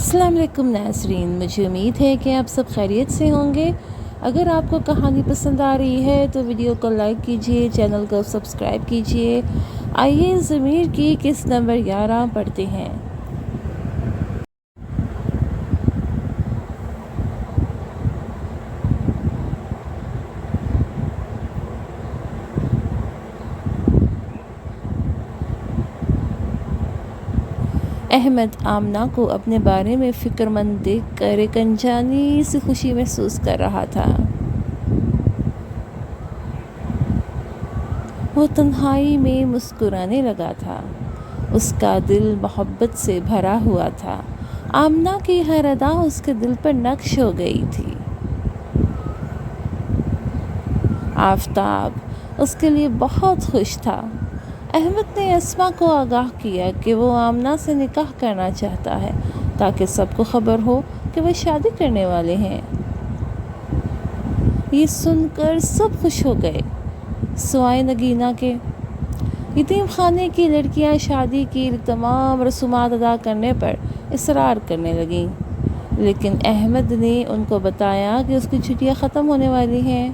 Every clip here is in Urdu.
السلام علیکم ناظرین، مجھے امید ہے کہ آپ سب خیریت سے ہوں گے۔ اگر آپ کو کہانی پسند آ رہی ہے تو ویڈیو کو لائک کیجئے، چینل کو سبسکرائب کیجئے۔ آئیے ضمیر کی قسط نمبر 11 پڑھتے ہیں۔ احمد آمنہ کو اپنے بارے میں فکر مند دیکھ کر ایک انجانی سی خوشی محسوس کر رہا تھا۔ وہ تنہائی میں مسکرانے لگا تھا۔ اس کا دل محبت سے بھرا ہوا تھا۔ آمنہ کی ہر ادا اس کے دل پر نقش ہو گئی تھی۔ آفتاب اس کے لیے بہت خوش تھا۔ احمد نے اسما کو آگاہ کیا کہ وہ آمنہ سے نکاح کرنا چاہتا ہے تاکہ سب کو خبر ہو کہ وہ شادی کرنے والے ہیں۔ یہ سن کر سب خوش ہو گئے سوائے نگینہ کے۔ یتیم خانے کی لڑکیاں شادی کی تمام رسومات ادا کرنے پر اصرار کرنے لگیں، لیکن احمد نے ان کو بتایا کہ اس کی چھٹیاں ختم ہونے والی ہیں۔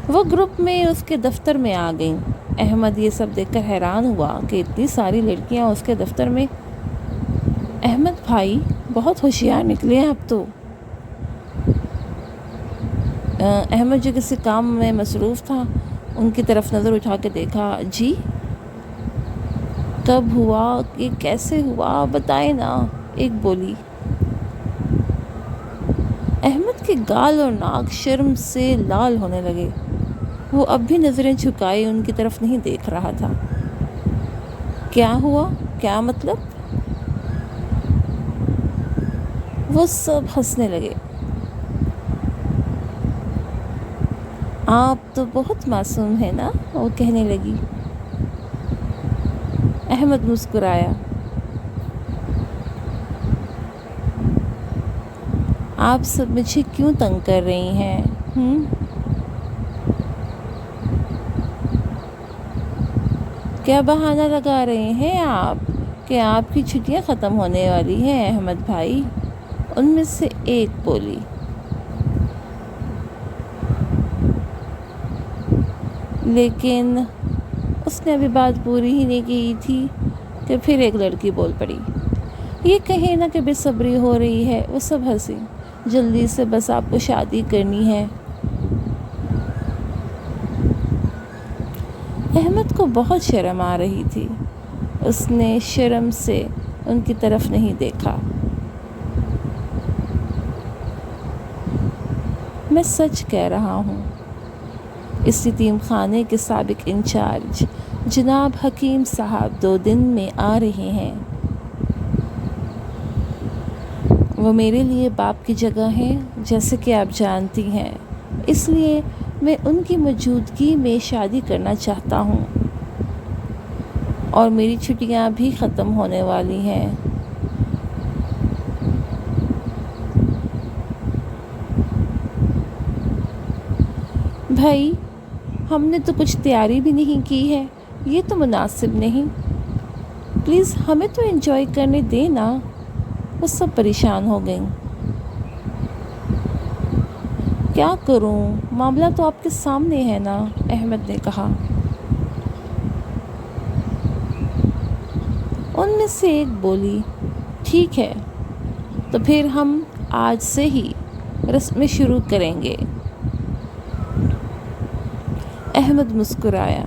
وہ گروپ میں اس کے دفتر میں آ گئیں۔ احمد یہ سب دیکھ کر حیران ہوا کہ اتنی ساری لڑکیاں اس کے دفتر میں۔ احمد بھائی بہت ہوشیار نکلے ہیں اب تو۔ احمد جو کسی کام میں مصروف تھا ان کی طرف نظر اٹھا کے دیکھا۔ جی کب ہوا، یہ کیسے ہوا، بتائے نا، ایک بولی۔ احمد کے گال اور ناک شرم سے لال ہونے لگے۔ وہ اب بھی نظریں جھکائے ان کی طرف نہیں دیکھ رہا تھا۔ کیا ہوا، کیا مطلب؟ وہ سب ہنسنے لگے۔ آپ تو بہت معصوم ہیں نا، وہ کہنے لگی۔ احمد مسکرایا۔ آپ سب مجھے کیوں تنگ کر رہی ہیں؟ کیا بہانہ لگا رہے ہیں آپ کہ آپ کی چھٹیاں ختم ہونے والی ہیں احمد بھائی؟ ان میں سے ایک بولی۔ لیکن اس نے ابھی بات پوری ہی نہیں کی تھی کہ پھر ایک لڑکی بول پڑی۔ یہ کہے نا کہ بے صبری ہو رہی ہے۔ وہ سب ہنسی۔ جلدی سے بس آپ کو شادی کرنی ہے۔ احمد کو بہت شرم آ رہی تھی۔ اس نے شرم سے ان کی طرف نہیں دیکھا۔ میں سچ کہہ رہا ہوں، اس یتیم خانے کے سابق انچارج جناب حکیم صاحب 2 دن میں آ رہے ہیں۔ وہ میرے لیے باپ کی جگہ ہیں، جیسے کہ آپ جانتی ہیں، اس لیے میں ان کی موجودگی میں شادی کرنا چاہتا ہوں، اور میری چھٹیاں بھی ختم ہونے والی ہیں۔ بھائی ہم نے تو کچھ تیاری بھی نہیں کی ہے، یہ تو مناسب نہیں، پلیز ہمیں تو انجوائے کرنے دے نا۔ وہ سب پریشان ہو گئیں۔ کیا کروں، معاملہ تو آپ کے سامنے ہے نا، احمد نے کہا۔ ان میں سے ایک بولی، ٹھیک ہے تو پھر ہم آج سے ہی رسمیں شروع کریں گے۔ احمد مسکرایا۔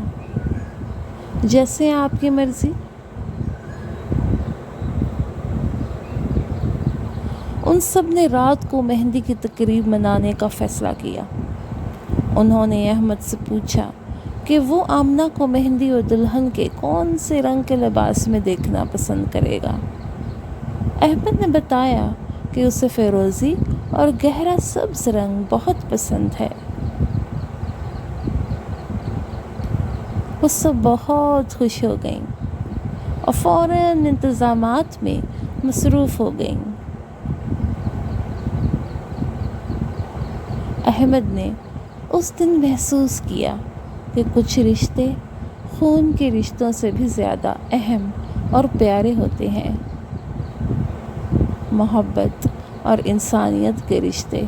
جیسے آپ کی مرضی۔ ان سب نے رات کو مہندی کی تقریب منانے کا فیصلہ کیا۔ انہوں نے احمد سے پوچھا کہ وہ آمنہ کو مہندی اور دلہن کے کون سے رنگ کے لباس میں دیکھنا پسند کرے گا۔ احمد نے بتایا کہ اسے فیروزی اور گہرا سبز رنگ بہت پسند ہے۔ وہ سب بہت خوش ہو گئیں اور فوراً انتظامات میں مصروف ہو گئیں۔ احمد نے اس دن محسوس کیا کہ کہ کچھ رشتے خون کے رشتوں سے بھی زیادہ اہم اور پیارے ہوتے ہیں، محبت اور انسانیت کے رشتے۔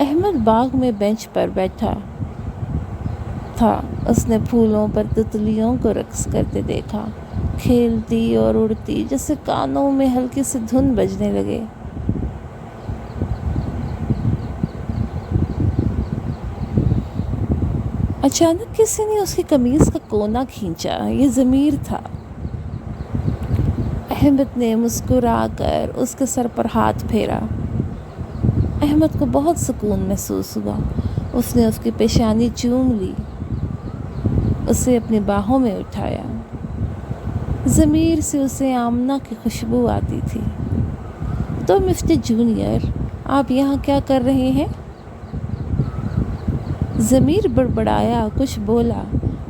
احمد باغ میں بینچ پر بیٹھا تھا۔ اس نے پھولوں پر تتلیوں کو رقص کرتے دیکھا، کھیلتی اور اڑتی، جیسے کانوں میں ہلکی سی دھن بجنے لگے۔ اچانک کسی نے اس کی قمیض کا کونا کھینچا۔ یہ ضمیر تھا۔ احمد نے مسکرا کر اس کے سر پر ہاتھ پھیرا۔ احمد کو بہت سکون محسوس ہوا۔ اس نے اس کی پیشانی چوم لی، اسے اپنی باہوں میں اٹھایا۔ ضمیر سے اسے آمنہ کی خوشبو آتی تھی۔ تو مفتی جونیئر، آپ یہاں کیا کر رہے ہیں؟ ضمیر بڑبڑایا، کچھ بولا،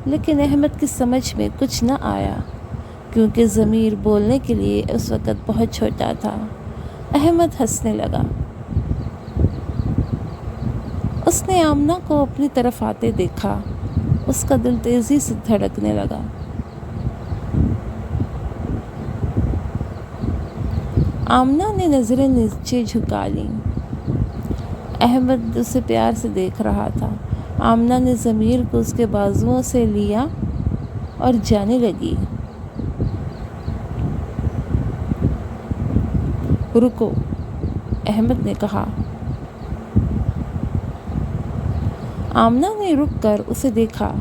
لیکن احمد کی سمجھ میں کچھ نہ آیا، کیونکہ ضمیر بولنے کے لیے اس وقت بہت چھوٹا تھا۔ احمد ہنسنے لگا۔ اس نے آمنہ کو اپنی طرف آتے دیکھا۔ اس کا دل تیزی سے دھڑکنے لگا۔ آمنہ نے نظریں نیچے جھکا لیں۔ احمد اسے پیار سے دیکھ رہا تھا۔ آمنہ نے ضمیر کو اس کے بازوؤں سے لیا اور جانے لگی۔ رکو، احمد نے کہا۔ آمنہ نے رک کر اسے دیکھا۔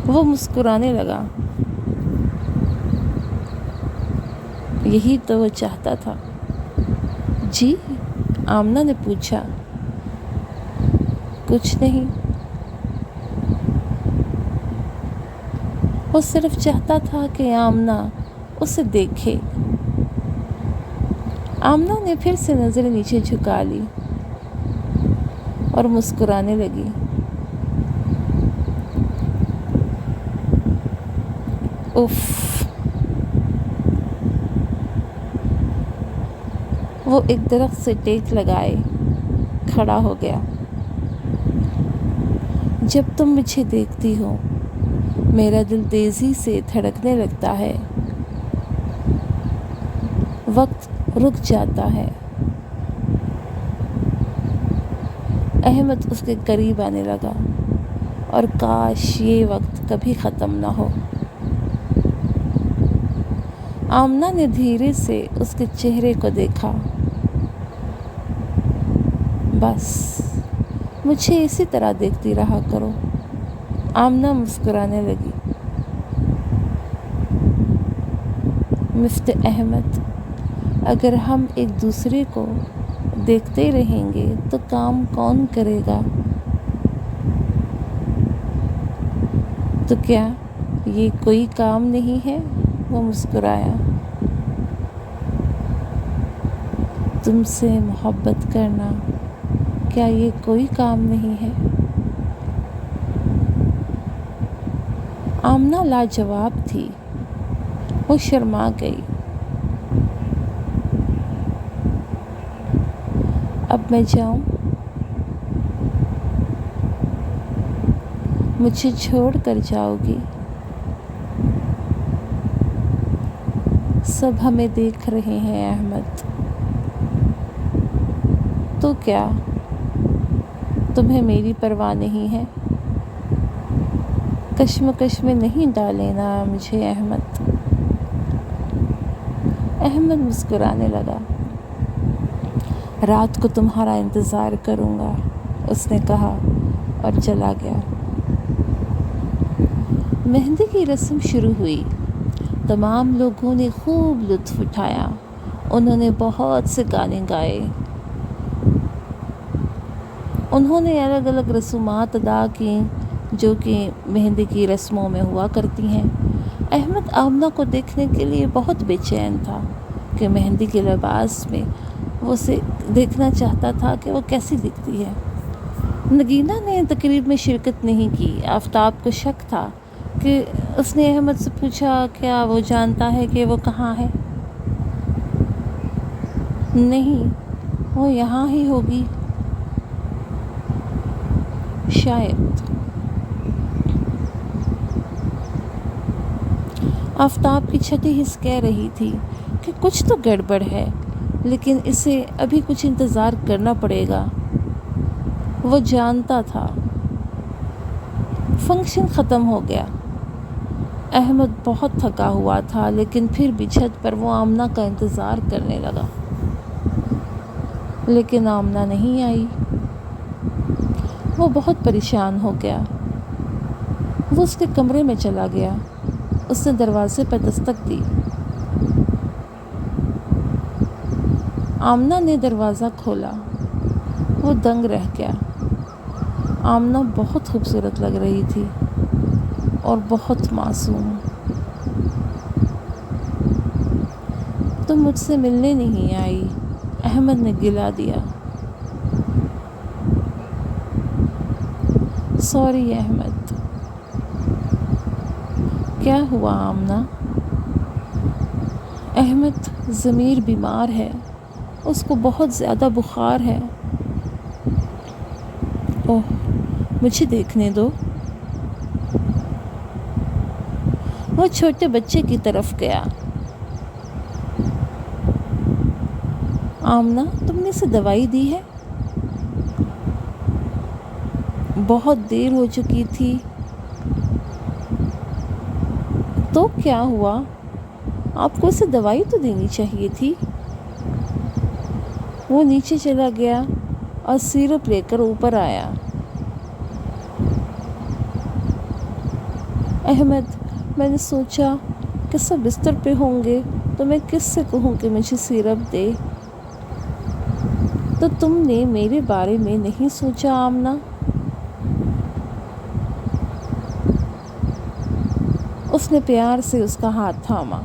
وہ مسکرانے لگا۔ یہی تو وہ چاہتا تھا۔ جی؟ آمنہ نے پوچھا۔ کچھ نہیں، وہ صرف چاہتا تھا کہ آمنہ اسے دیکھے۔ آمنہ نے پھر سے نظریں نیچے جھکا لی اور مسکرانے لگی۔ اف! وہ ایک درخت سے ٹیک لگائے کھڑا ہو گیا۔ جب تم مجھے دیکھتی ہو، میرا دل تیزی سے دھڑکنے لگتا ہے، وقت رک جاتا ہے۔ احمد اس کے قریب آنے لگا، اور کاش یہ وقت کبھی ختم نہ ہو۔ آمنہ نے دھیرے سے اس کے چہرے کو دیکھا۔ بس مجھے اسی طرح دیکھتی رہا کرو۔ آمنہ مسکرانے لگی۔ مفتی احمد، اگر ہم ایک دوسرے کو دیکھتے رہیں گے تو کام کون کرے گا؟ تو کیا یہ کوئی کام نہیں ہے؟ وہ مسکرایا۔ تم سے محبت کرنا کیا یہ کوئی کام نہیں ہے؟ آمنہ لاجواب تھی۔ وہ شرما گئی۔ اب میں جاؤں؟ مجھے چھوڑ کر جاؤ گی؟ سب ہمیں دیکھ رہے ہیں احمد۔ تو کیا تمہیں میری پرواہ نہیں ہے؟ کشمکش میں نہیں ڈالنا مجھے احمد۔ احمد مسکرانے لگا۔ رات کو تمہارا انتظار کروں گا، اس نے کہا اور چلا گیا۔ مہندی کی رسم شروع ہوئی۔ تمام لوگوں نے خوب لطف اٹھایا۔ انہوں نے بہت سے گانے گائے۔ انہوں نے الگ الگ رسومات ادا کیں جو کہ مہندی کی رسموں میں ہوا کرتی ہیں۔ احمد آمنہ کو دیکھنے کے لیے بہت بے چین تھا کہ مہندی کے لباس میں وہ اسے دیکھنا چاہتا تھا کہ وہ کیسی دکھتی ہے۔ نگینہ نے تقریب میں شرکت نہیں کی۔ آفتاب کو شک تھا کہ اس نے احمد سے پوچھا کیا وہ جانتا ہے کہ وہ کہاں ہے؟ نہیں، وہ یہاں ہی ہوگی۔ شاید آفتاب کی چھٹی حص کہہ رہی تھی کہ کچھ تو گڑبڑ ہے، لیکن اسے ابھی کچھ انتظار کرنا پڑے گا۔ وہ جانتا تھا۔ فنکشن ختم ہو گیا۔ احمد بہت تھکا ہوا تھا، لیکن پھر بھی چھت پر وہ آمنہ کا انتظار کرنے لگا، لیکن آمنہ نہیں آئی۔ وہ بہت پریشان ہو گیا۔ وہ اس کے کمرے میں چلا گیا۔ اس نے دروازے پر دستک دی۔ آمنہ نے دروازہ کھولا۔ وہ دنگ رہ گیا۔ آمنہ بہت خوبصورت لگ رہی تھی اور بہت معصوم۔ تم مجھ سے ملنے نہیں آئی، احمد نے گلا دیا۔ سوری احمد۔ کیا ہوا آمنہ؟ احمد، ضمیر بیمار ہے، اس کو بہت زیادہ بخار ہے۔ اوہ، مجھے دیکھنے دو۔ وہ چھوٹے بچے کی طرف گیا۔ آمنہ، تم نے اسے دوائی دی ہے؟ بہت دیر ہو چکی تھی۔ تو کیا ہوا؟ آپ کو اسے دوائی تو دینی چاہیے تھی۔ وہ نیچے چلا گیا اور سیرپ لے کر اوپر آیا۔ احمد، میں نے سوچا کہ سب بستر پہ ہوں گے تو میں کس سے کہوں کہ مجھے سیرپ دے؟ تو تم نے میرے بارے میں نہیں سوچا آمنہ؟ اس نے پیار سے اس کا ہاتھ تھاما۔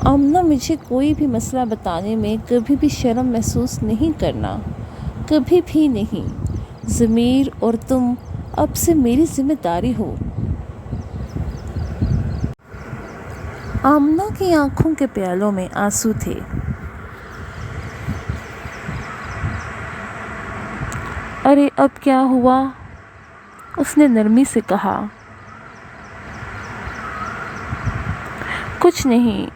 آمنہ، مجھے کوئی بھی مسئلہ بتانے میں کبھی بھی شرم محسوس نہیں کرنا، کبھی بھی نہیں۔ ضمیر اور تم اب سے میری ذمہ داری ہو۔ آمنہ کی آنکھوں کے پیالوں میں آنسو تھے۔ ارے اب کیا ہوا؟ اس نے نرمی سے کہا۔ کچھ نہیں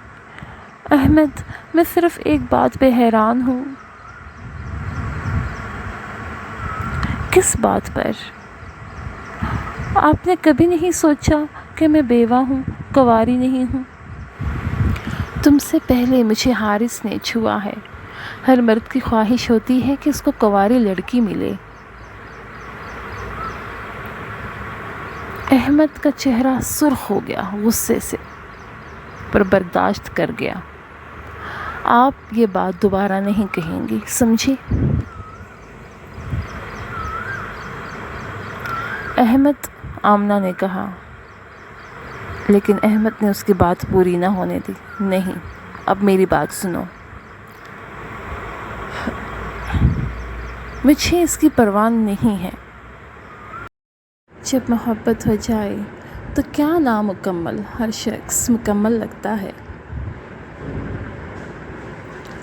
احمد، میں صرف ایک بات پہ حیران ہوں۔ کس بات پر؟ آپ نے کبھی نہیں سوچا کہ میں بیوہ ہوں، کنواری نہیں ہوں؟ تم سے پہلے مجھے حارث نے چھوا ہے۔ ہر مرد کی خواہش ہوتی ہے کہ اس کو کنواری لڑکی ملے۔ احمد کا چہرہ سرخ ہو گیا غصے سے، پر برداشت کر گیا۔ آپ یہ بات دوبارہ نہیں کہیں گی، سمجھی؟ احمد، آمنہ نے کہا، لیکن احمد نے اس کی بات پوری نہ ہونے دی۔ نہیں، اب میری بات سنو۔ مجھے اس کی پرواہ نہیں ہے۔ جب محبت ہو جائے تو کیا نامکمل ہر شخص مکمل لگتا ہے۔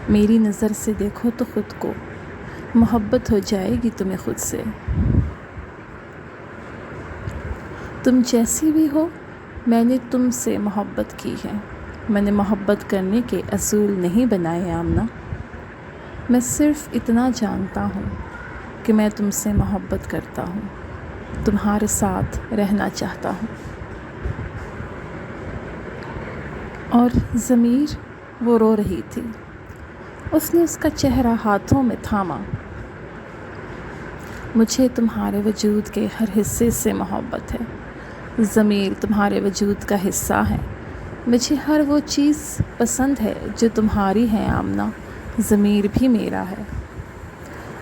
میری نظر سے دیکھو تو خود کو، محبت ہو جائے گی تمہیں خود سے۔ تم جیسی بھی ہو، میں نے تم سے محبت کی ہے۔ میں نے محبت کرنے کے اصول نہیں بنائے آمنہ۔ میں صرف اتنا جانتا ہوں کہ میں تم سے محبت کرتا ہوں، تمہارے ساتھ رہنا چاہتا ہوں۔ اور ضمیر، وہ رو رہی تھی۔ اس نے اس کا چہرہ ہاتھوں میں تھاما۔ مجھے تمہارے وجود کے ہر حصے سے محبت ہے۔ ضمیر تمہارے وجود کا حصہ ہے۔ مجھے ہر وہ چیز پسند ہے جو تمہاری ہے آمنہ۔ ضمیر بھی میرا ہے۔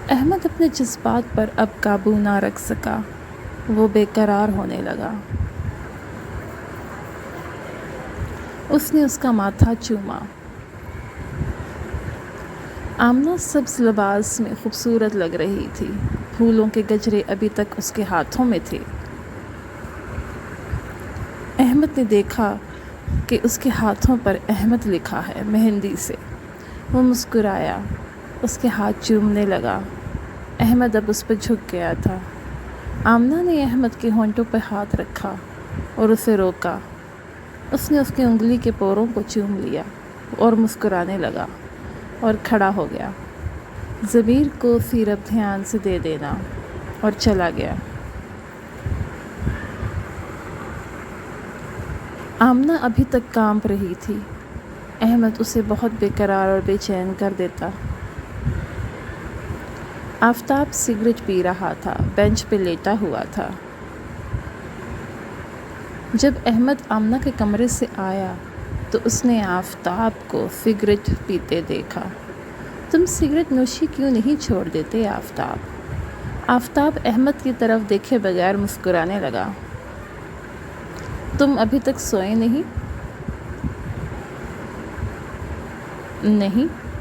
احمد اپنے جذبات پر اب قابو نہ رکھ سکا۔ وہ بے قرار ہونے لگا۔ اس نے اس کا ماتھا چوما۔ آمنہ سبز لباس میں خوبصورت لگ رہی تھی۔ پھولوں کے گجرے ابھی تک اس کے ہاتھوں میں تھے۔ احمد نے دیکھا کہ اس کے ہاتھوں پر احمد لکھا ہے مہندی سے۔ وہ مسکرایا۔ اس کے ہاتھ چومنے لگا۔ احمد اب اس پہ جھک گیا تھا۔ آمنہ نے احمد کے ہونٹوں پہ ہاتھ رکھا اور اسے روکا۔ اس نے اس کی انگلی کے پوروں کو چوم لیا اور مسکرانے لگا اور کھڑا ہو گیا۔ ضمیر کو سیرپ دھیان سے دے دینا، اور چلا گیا۔ آمنہ ابھی تک کانپ رہی تھی۔ احمد اسے بہت بے قرار اور بے چین کر دیتا۔ آفتاب سگریٹ پی رہا تھا، بینچ پہ لیٹا ہوا تھا۔ جب احمد آمنہ کے کمرے سے آیا تو اس نے آفتاب کو سگریٹ پیتے دیکھا۔ تم سگریٹ نوشی کیوں نہیں چھوڑ دیتے آفتاب؟ آفتاب احمد کی طرف دیکھے بغیر مسکرانے لگا۔ تم ابھی تک سوئے نہیں؟ نہیں۔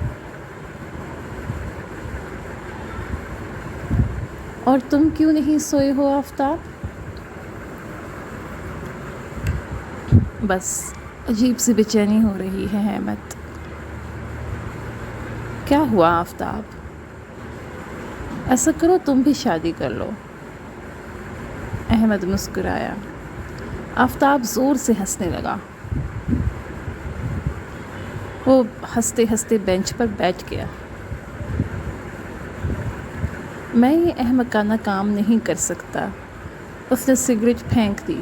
اور تم کیوں نہیں سوئے ہو آفتاب؟ بس عجیب سی بے چینی ہو رہی ہے احمد۔ کیا ہوا آفتاب؟ ایسا کرو تم بھی شادی کر لو۔ احمد مسکرایا۔ آفتاب زور سے ہنسنے لگا۔ وہ ہنستے ہنستے بینچ پر بیٹھ گیا۔ میں یہ احمقانہ کام نہیں کر سکتا۔ اس نے سگریٹ پھینک دی۔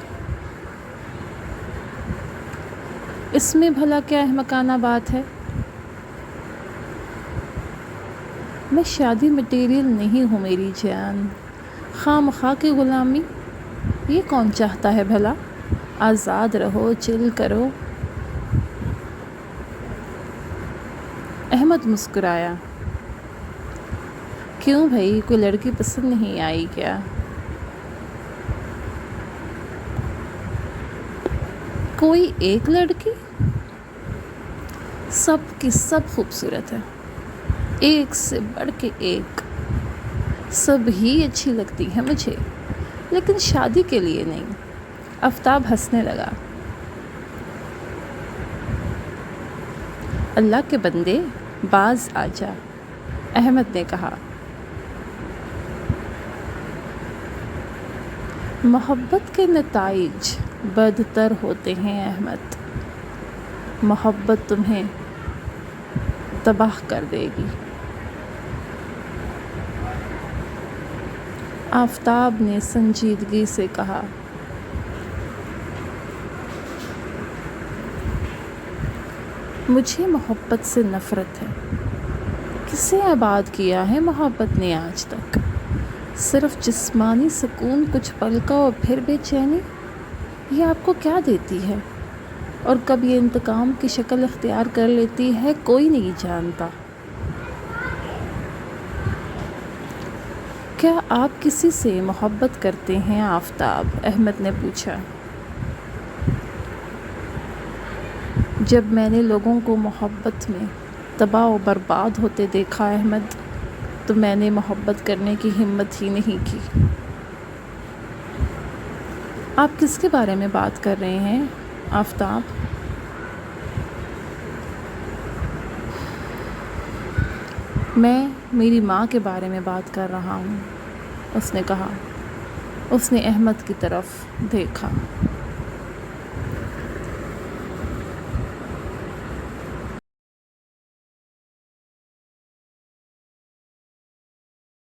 اس میں بھلا کیا احمقانہ بات ہے؟ میں شادی مٹیریل نہیں ہوں میری جان۔ خواہ مخواہ کی غلامی یہ کون چاہتا ہے بھلا؟ آزاد رہو، چل کرو۔ احمد مسکرایا۔ کیوں بھائی، کوئی لڑکی پسند نہیں آئی کیا؟ کوئی ایک لڑکی؟ سب کی سب خوبصورت ہے، ایک سے بڑھ کے ایک۔ سب ہی اچھی لگتی ہے مجھے، لیکن شادی کے لیے نہیں۔ آفتاب ہنسنے لگا۔ اللہ کے بندے، باز آ جا، احمد نے کہا۔ محبت کے نتائج بدتر ہوتے ہیں احمد۔ محبت تمہیں تباہ کر دے گی۔ آفتاب نے سنجیدگی سے کہا۔ مجھے محبت سے نفرت ہے۔ کسے آباد کیا ہے محبت نے آج تک؟ صرف جسمانی سکون کچھ پل کا اور پھر بے چینی۔ یہ آپ کو کیا دیتی ہے؟ اور کب یہ انتقام کی شکل اختیار کر لیتی ہے کوئی نہیں جانتا۔ کیا آپ کسی سے محبت کرتے ہیں آفتاب؟ احمد نے پوچھا۔ جب میں نے لوگوں کو محبت میں تباہ و برباد ہوتے دیکھا احمد، تو میں نے محبت کرنے کی ہمت ہی نہیں کی۔ آپ کس کے بارے میں بات کر رہے ہیں آفتاب؟ میں میری ماں کے بارے میں بات کر رہا ہوں، اس نے کہا۔ اس نے احمد کی طرف دیکھا۔